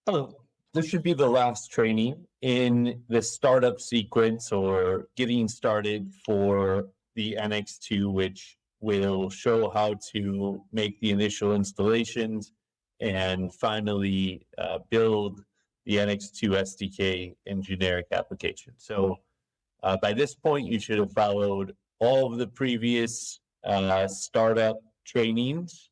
Hello. This should be the last training in the startup sequence or getting started for the NX2, which will show how to make the initial installations and finally build the NX2 SDK and generic application. So by this point, you should have followed all of the previous startup trainings.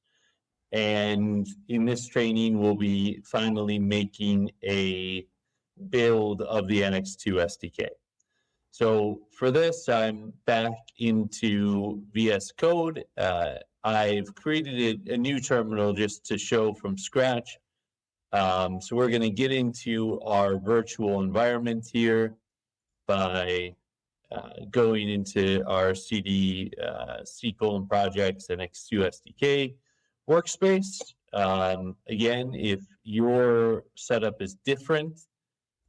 And in this training, we'll be finally making a build of the NX2 SDK. So for this, I'm back into VS Code. I've created a new terminal just to show from scratch. So we're going to get into our virtual environment here by going into our CD SQL projects NX2 SDK workspace. Again, if your setup is different,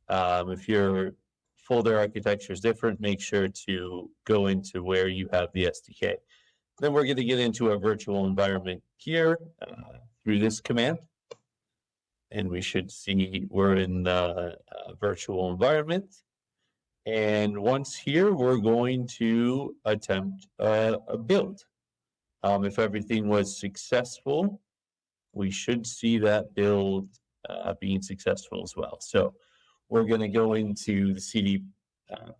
if your folder architecture is different, make sure to go into where you have the SDK. Then we're going to get into a virtual environment here through this command. And we should see we're in the virtual environment. And once here, we're going to attempt a build. If everything was successful, we should see that build being successful as well. So we're going to go into the CD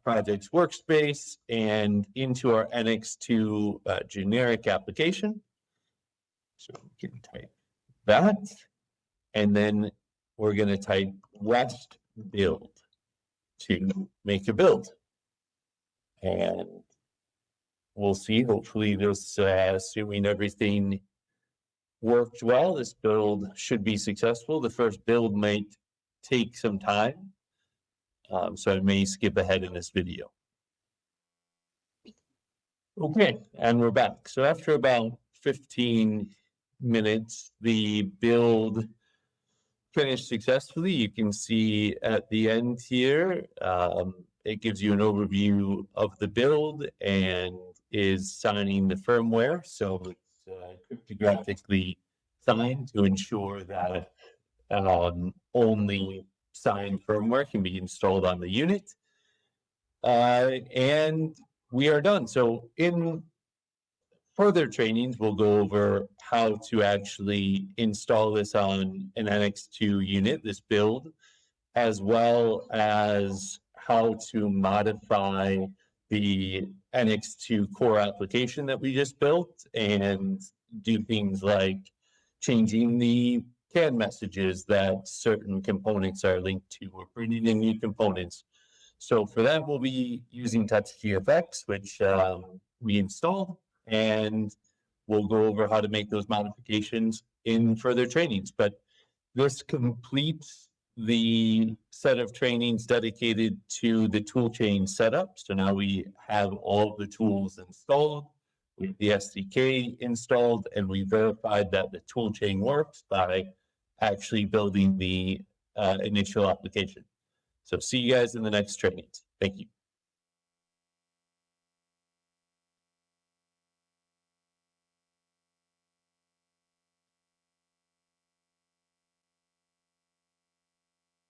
projects workspace and into our NX2 generic application. So we can type that, and then we're going to type rest build to make a build. And we'll see, hopefully this, assuming everything worked well, this build should be successful. The first build might take some time, so I may skip ahead in this video. Okay, and we're back. So after about 15 minutes, the build finished successfully. You can see at the end here, it gives you an overview of the build and is signing the firmware. So it's cryptographically signed to ensure that only signed firmware can be installed on the unit. And we are done. So in further trainings, we'll go over how to actually install this on an NX2 unit, this build, as well as how to modify the NX2 core application that we just built and do things like changing the CAN messages that certain components are linked to, or bringing in new components. So for that, we'll be using TouchGFX, which we installed, and we'll go over how to make those modifications in further trainings. But this completes the set of trainings dedicated to the toolchain setup. So now we have all of the tools installed with the SDK installed, and we verified that the toolchain works by actually building the initial application. So see you guys in the next trainings. Thank you.